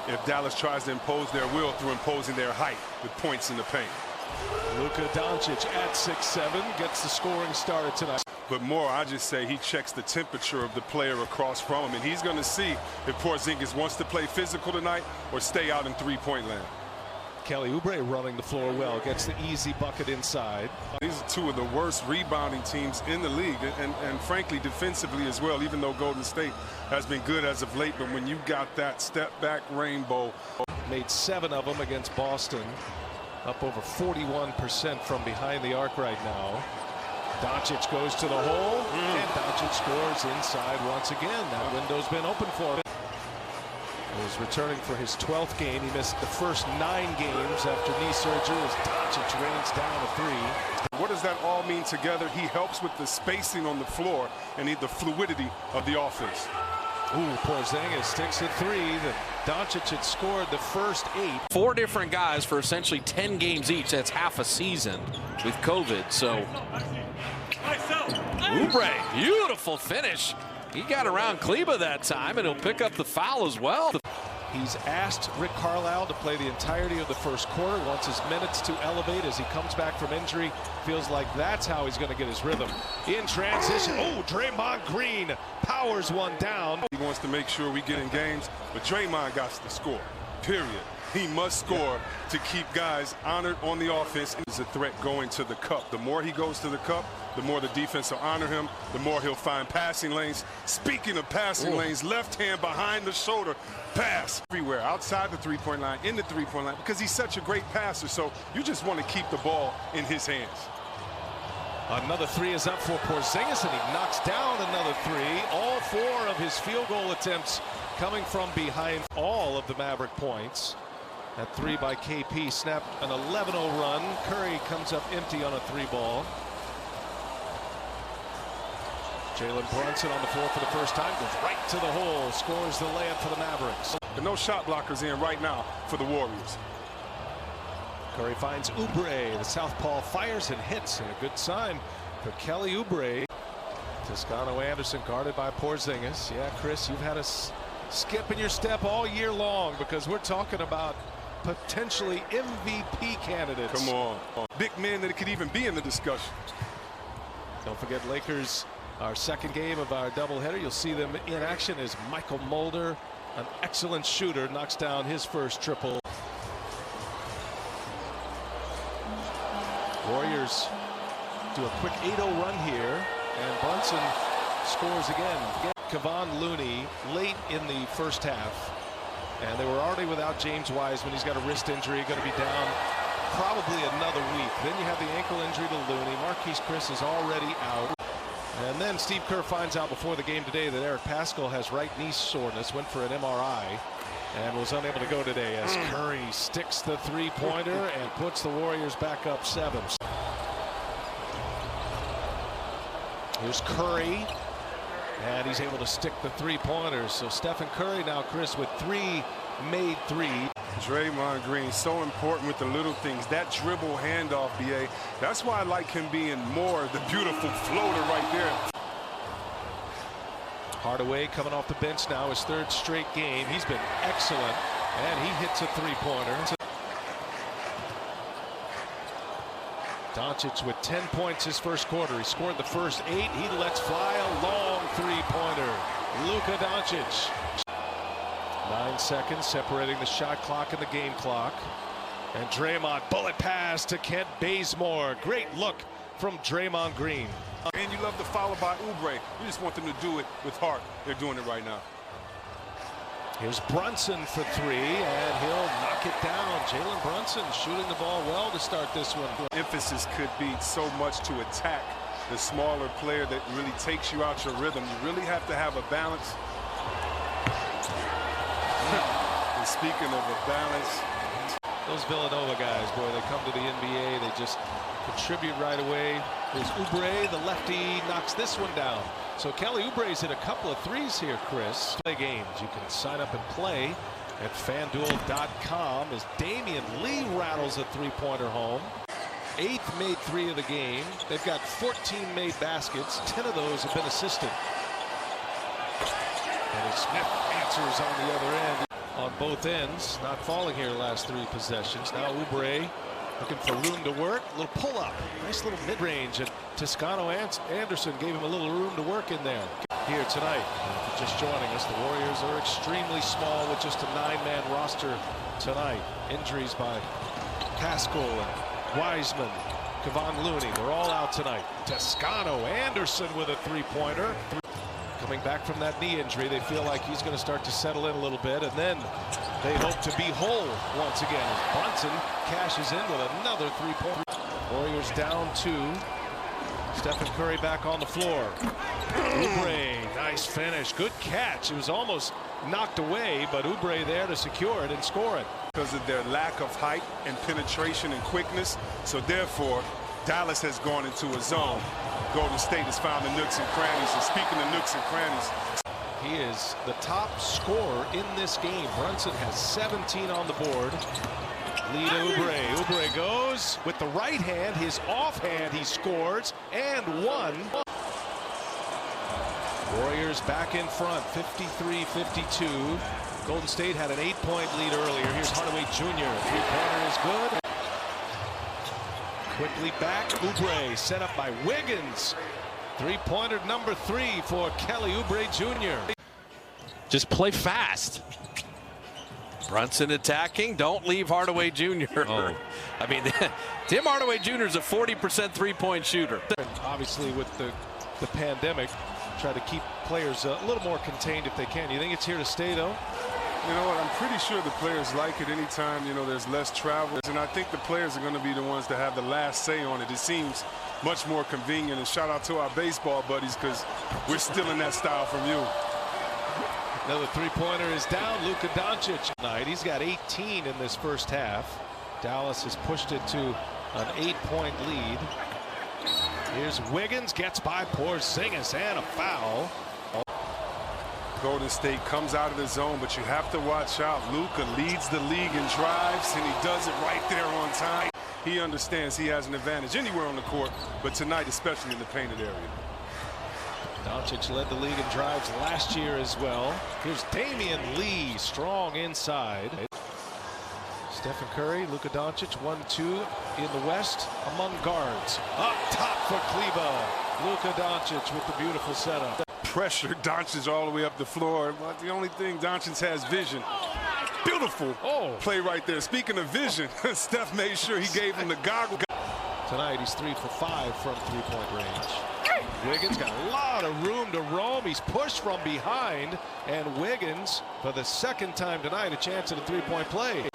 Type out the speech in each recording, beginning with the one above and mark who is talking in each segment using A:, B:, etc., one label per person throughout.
A: if Dallas tries to impose their will through imposing their height with points in the paint.
B: Luka Doncic at 6'7" gets the scoring started tonight.
A: But more, I just say he checks the temperature of the player across from him, and he's going to see if Porzingis wants to play physical tonight or stay out in three-point land.
B: Kelly Oubre running the floor well, gets the easy bucket inside.
A: These are two of the worst rebounding teams in the league, and frankly defensively as well, even though Golden State has been good as of late. But when you got that step-back rainbow.
B: Made 7 of them against Boston, up over 41% from behind the arc right now. Doncic goes to the hole, and Doncic scores inside once again. That window's been open for him. He's returning for his 12th game. He missed the first 9 games after knee surgery as Doncic rains down a 3.
A: What does that all mean together? He helps with the spacing on the floor and the fluidity of the offense.
B: Ooh, Porzingis sticks a 3. Doncic had scored the first 8.
C: 4 different guys for essentially 10 games each. That's half a season with COVID. So Oubre, beautiful finish. He got around Kleba that time, and he'll pick up the foul as well.
B: He's asked Rick Carlisle to play the entirety of the first quarter, wants his minutes to elevate as he comes back from injury. Feels like that's how he's going to get his rhythm. In transition, oh, Draymond Green powers one down.
A: He wants to make sure we get in games, but Draymond got to score, period. He must score to keep guys honored on the offense. Is a threat going to the cup. The more he goes to the cup, the more the defense will honor him, the more he'll find passing lanes. Speaking of passing lanes, left hand behind the shoulder, pass everywhere, outside the three-point line, in the three-point line, because he's such a great passer. So you just want to keep the ball in his hands.
B: Another 3 is up for Porzingis, and he knocks down another 3. All 4 of his field goal attempts coming from behind. All of the Maverick points. That 3 by KP snapped an 11-0 run. Curry comes up empty on a 3-ball. Jalen Brunson on the floor for the first time, goes right to the hole, scores the layup for the Mavericks.
A: And no shot blockers in right now for the Warriors.
B: Curry finds Oubre. The southpaw fires and hits, and a good sign for Kelly Oubre. Toscano Anderson guarded by Porzingis. Yeah, Chris, you've had a skip in your step all year long because we're talking about potentially MVP candidates.
A: Come on. Big men that could even be in the discussion.
B: Don't forget Lakers, our second game of our doubleheader. You'll see them in action as Michael Mulder, an excellent shooter, knocks down his first triple. Warriors do a quick 8-0 run here, and Brunson scores again. Kevon Looney late in the first half, and they were already without James Wiseman. He's got a wrist injury, going to be down probably another week. Then you have the ankle injury to Looney. Marquise Chris is already out. And then Steve Kerr finds out before the game today that Eric Paschall has right knee soreness, went for an MRI, and was unable to go today as Curry sticks the 3-pointer and puts the Warriors back up 7. Here's Curry, and he's able to stick the 3-pointers. So Stephen Curry now, Chris, with 3 made 3.
A: Draymond Green, so important with the little things. That dribble handoff, BA. That's why I like him being more the beautiful floater right there.
B: Hardaway coming off the bench now, his 3rd straight game. He's been excellent, and he hits a 3-pointer. Doncic with 10 points his first quarter. He scored the first 8. He lets fly a long 3-pointer. Luka Doncic. 9 seconds separating the shot clock and the game clock. And Draymond, bullet pass to Kent Bazemore. Great look from Draymond Green.
A: And you love the follow by Oubre. You just want them to do it with heart. They're doing it right now.
B: Here's Brunson for 3, and he'll knock it down. Jalen Brunson shooting the ball well to start this one.
A: Emphasis could be so much to attack the smaller player that really takes you out your rhythm. You really have to have a balance. And speaking of a balance,
B: those Villanova guys, boy, they come to the NBA, they just contribute right away. There's Oubre, the lefty, knocks this one down. So Kelly Oubre's hit a couple of 3s here, Chris. Play games. You can sign up and play at FanDuel.com as Damian Lee rattles a 3-pointer home. 8th made 3 of the game. They've got 14 made baskets. 10 of those have been assisted. And Smith answers on the other end. on both ends, not falling here the last 3 possessions. Now Oubre looking for room to work. A little pull up, nice little mid-range, and Toscano Anderson gave him a little room to work in there. Here tonight, if you're just joining us, the Warriors are extremely small with just a 9-man roster tonight. Injuries by Pascal and Wiseman, Kevon Looney, they're all out tonight. Toscano Anderson with a 3-pointer. Coming back from that knee injury, they feel like he's going to start to settle in a little bit, and then they hope to be whole once again as Brunson cashes in with another 3-point. Warriors down 2. Stephen Curry back on the floor. Oubre, nice finish, good catch. It was almost knocked away, but Oubre there to secure it and score it.
A: Because of their lack of height and penetration and quickness, so therefore Dallas has gone into a zone. Golden State has found the nooks and crannies, and speaking of nooks and crannies,
B: he is the top scorer in this game. Brunson has 17 on the board. Lead Oubre. Oubre goes with the right hand, his offhand he scores, and one. Warriors back in front, 53-52. Golden State had an 8-point lead earlier. Here's Hardaway Jr. 3-pointer is good. Quickly back, Oubre set up by Wiggins. 3-pointer number 3 for Kelly Oubre Jr.
C: Just play fast. Brunson attacking. Don't leave Hardaway Jr.
B: Oh.
C: I mean, Tim Hardaway Jr. is a 40% 3-point shooter.
B: Obviously, with the pandemic, try to keep players a little more contained if they can. You think it's here to stay, though?
A: you know what, I'm pretty sure the players like it anytime, you know, there's less travel. And I think the players are going to be the ones to have the last say on it. It seems much more convenient. And shout out to our baseball buddies, because we're still in that style from you.
B: Another three-pointer is down. Luka Doncic tonight. He's got 18 in this first half. Dallas has pushed it to an 8-point lead. Here's Wiggins, gets by Porzingis, and a foul.
A: Golden State comes out of the zone, but you have to watch out. Luka leads the league in drives, and he does it right there on time. He understands he has an advantage anywhere on the court, but tonight, especially in the painted area.
B: Doncic led the league in drives last year as well. Here's Damian Lee, strong inside. Stephen Curry, Luka Doncic, 1-2 in the West among guards. Up top for Kleber. Luka Doncic with the beautiful setup.
A: Pressure Doncic all the way up the floor, but the only thing, Doncic has vision. Beautiful play right there. Speaking of vision, Steph made sure he gave him the goggle.
B: Tonight he's 3 for 5 from three-point range. Wiggins got a lot of room to roam. He's pushed from behind, and Wiggins, for the second time tonight, a chance at a three-point play.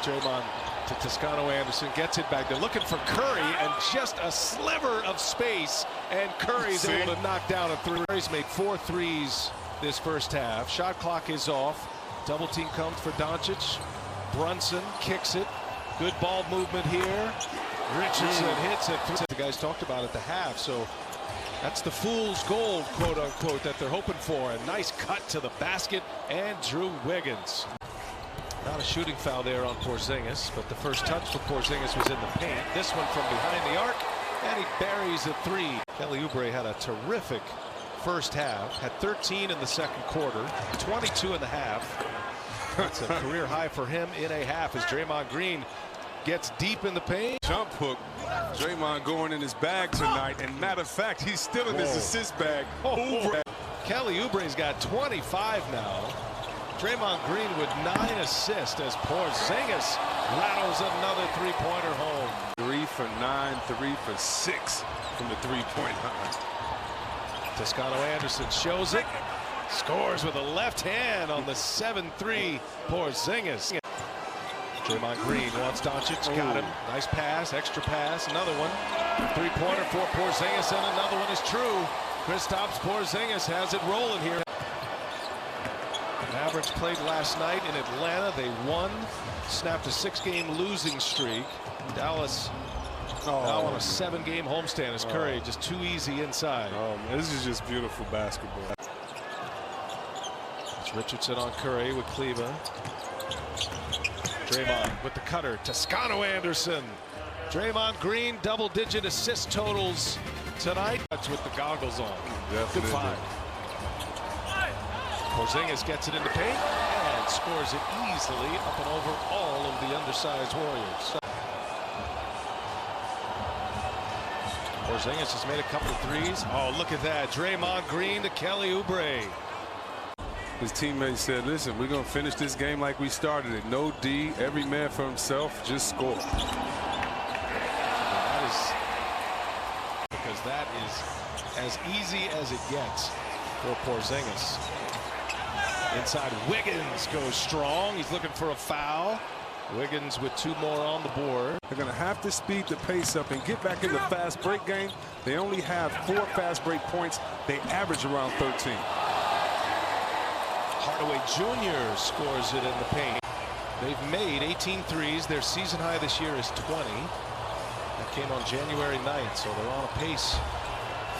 B: Draymond to Toscano Anderson, gets it back. They're looking for Curry, and just a sliver of space, and Curry's able to knock down a three. Curry's made 4 threes this first half. Shot clock is off. Double team comes for Doncic. Brunson kicks it. Good ball movement here. Richardson hits it. The guys talked about at the half, so that's the fool's gold, quote unquote, that they're hoping for. A nice cut to the basket, and Drew Wiggins. Not a shooting foul there on Porzingis, but the first touch for Porzingis was in the paint. This one from behind the arc, and he buries a three. Kelly Oubre had a terrific first half, had 13 in the second quarter, 22 in the half. That's a career high for him in a half as Draymond Green gets deep in the paint.
A: Jump hook. Draymond going in his bag tonight, and matter of fact, he's still in his assist bag.
B: Kelly Oubre's got 25 now. Draymond Green with 9 assists as Porzingis rattles another three-pointer home.
A: 3 for 9, 3 for 6 from the three-point line.
B: Toscano Anderson shows it, scores with a left hand on the 7-3 Porzingis. Draymond Green wants Doncic, got him. Nice pass, extra pass, another one. Three-pointer for Porzingis, and another one is true. Kristaps Porzingis has it rolling here. Mavericks played last night in Atlanta. They won, snapped a 6-game losing streak. Dallas now on a 7-game homestand as Curry just too easy inside.
A: Oh, man, this is just beautiful basketball.
B: It's Richardson on Curry with Kleber. Draymond with the cutter. Toscano Anderson. Draymond Green, double-digit assist totals tonight. That's with the goggles on.
A: Definitely.
B: Good find. Porzingis gets it in the paint and scores it easily up and over all of the undersized Warriors. Porzingis has made a couple of threes. Oh, look at that. Draymond Green to Kelly Oubre.
A: His teammates said, listen, we're going to finish this game like we started it. No D, every man for himself, just score.
B: That is because that is as easy as it gets for Porzingis. Inside, Wiggins goes strong. He's looking for a foul. Wiggins with 2 more on the board.
A: They're going to have to speed the pace up and get back in the fast break game. They only have 4 fast break points. They average around 13.
B: Hardaway Jr. scores it in the paint. They've made 18 threes. Their season high this year is 20. That came on January 9th, so they're on a pace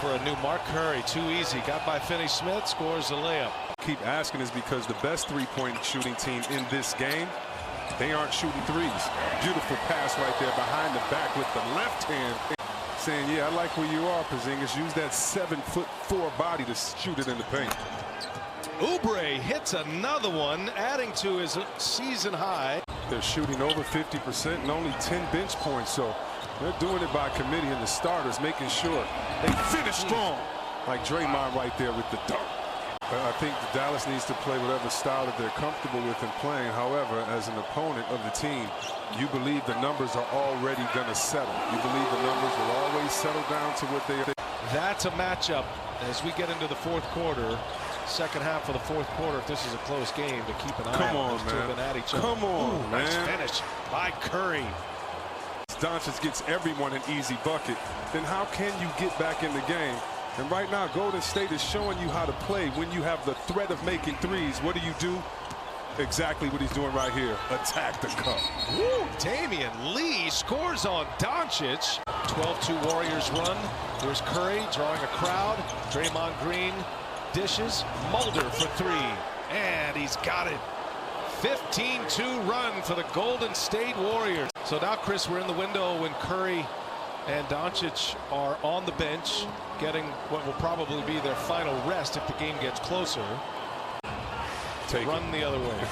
B: for a new Mark Curry. Too easy. Got by Finney-Smith. Scores the layup.
A: Keep asking is because the best 3-point shooting team in this game, they aren't shooting threes. Beautiful pass right there behind the back with the left hand. Saying, yeah, I like where you are, Porzingis. Use that 7'4" body to shoot it in the paint.
B: Oubre hits another one, adding to his season high.
A: They're shooting over 50% and only 10 bench points, so they're doing it by committee, and the starters making sure they finish strong. Like Draymond right there with the dunk. I think Dallas needs to play whatever style that they're comfortable with in playing. However, as an opponent of the team, you believe the numbers are already going to settle. You believe the numbers will always settle down to what they are.
B: That's a matchup as we get into the fourth quarter. Second half of the fourth quarter, if this is a close game, to keep an eye on.
A: Come on, man.
B: At each other.
A: Come on, man.
B: Nice finish by Curry.
A: Doncic gets everyone an easy bucket. Then how can you get back in the game? And right now, Golden State is showing you how to play when you have the threat of making threes. What do? Exactly what he's doing right here. Attack the cup.
B: Woo, Damian Lee scores on Doncic. 12-2 Warriors run. Here's Curry drawing a crowd. Draymond Green dishes. Mulder for 3. And he's got it. 15-2 run for the Golden State Warriors. So now, Chris, we're in the window when Curry and Doncic are on the bench, getting what will probably be their final rest if the game gets closer. Run the other way.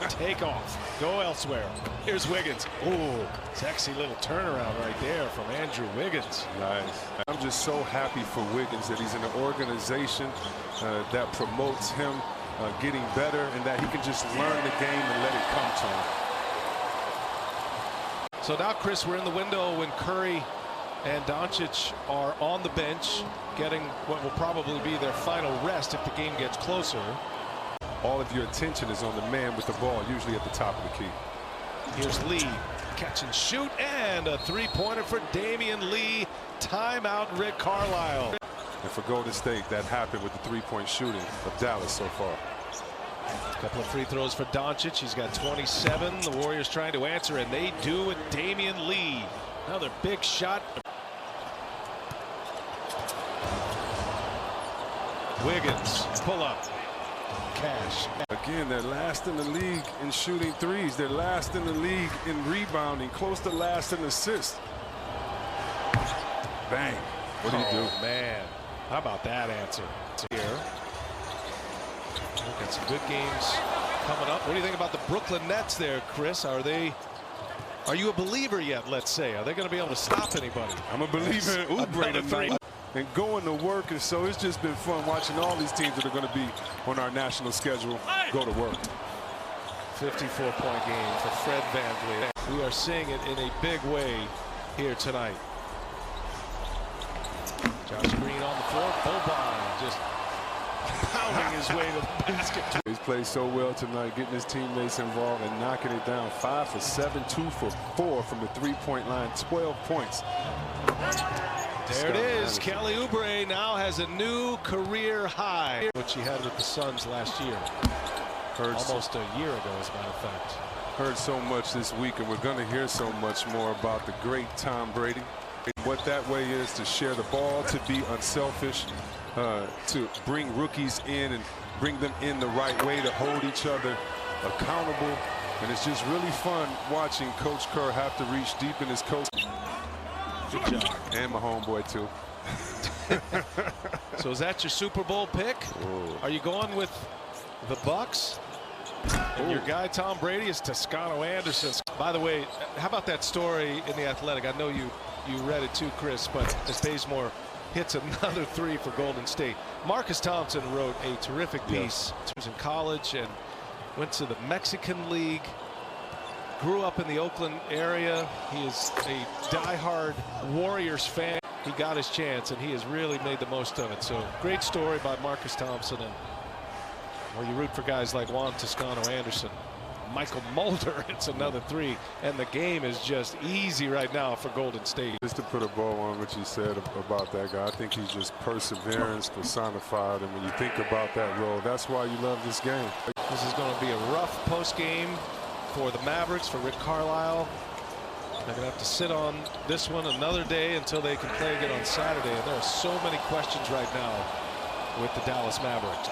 B: Take off. Go elsewhere. Here's Wiggins. Oh, sexy little turnaround right there from Andrew Wiggins.
A: Nice. I'm just so happy for Wiggins that he's in an organization that promotes him getting better, and that he can just learn the game and let it come to him.
B: So now, Chris, we're in the window when Curry and Doncic are on the bench, getting what will probably be their final rest if the game gets closer.
A: All of your attention is on the man with the ball, usually at the top of the key.
B: Here's Lee. Catch and shoot, and a 3-pointer for Damian Lee. Timeout, Rick Carlisle.
A: And for Golden State, that happened with the 3-point shooting of Dallas so far.
B: A couple of free throws for Doncic. He's got 27. The Warriors trying to answer, and they do with Damian Lee. Another big shot. Wiggins, pull up. Cash.
A: Again, they're last in the league in shooting threes. They're last in the league in rebounding, close to last in assists. Bang. What do you do?
B: Man, how about that answer here? We've got some good games coming up. What do you think about the Brooklyn Nets there, Chris? Are you a believer yet, let's say? Are they going to be able to stop anybody?
A: I'm a believer in Oubre tonight and going to work, and so it's just been fun watching all these teams that are going to be on our national schedule go to work.
B: 54-point game for Fred VanVleet. We are seeing it in a big way here tonight. Josh Green on the floor. Boban just pounding his way to the basket.
A: He's played so well tonight, getting his teammates involved and knocking it down. 5 for 7, 2 for 4 from the 3-point line. 12 points.
B: There it is. Kelly Oubre now has a new career high, which he had with the Suns last year. Almost a year ago, as a matter of fact.
A: Heard so much this week, and we're going to hear so much more about the great Tom Brady. What that way is to share the ball, to be unselfish, to bring rookies in and bring them in the right way, to hold each other accountable. And it's just really fun watching Coach Kerr have to reach deep in his coach.
B: Good job.
A: And my homeboy, too.
B: So is that your Super Bowl pick?
A: Whoa.
B: Are you going with the Bucks And your guy Tom Brady is Toscano Anderson. By the way, how about that story in The Athletic? I know you read it too, Chris, but as Bazemore hits another three for Golden State. Marcus Thompson wrote a terrific piece. He was in college and went to the Mexican League. Grew up in the Oakland area. He is a diehard Warriors fan. He got his chance, and he has really made the most of it. So great story by Marcus Thompson. And well, you root for guys like Juan Toscano Anderson. Michael Mulder hits another three, and the game is just easy right now for Golden State.
A: Just to put a bow on what you said about that guy, I think he's just perseverance personified. And when you think about that role, that's why you love this game.
B: This is going to be a rough post game for the Mavericks, for Rick Carlisle. They're going to have to sit on this one another day until they can play again on Saturday. And there are so many questions right now with the Dallas Mavericks.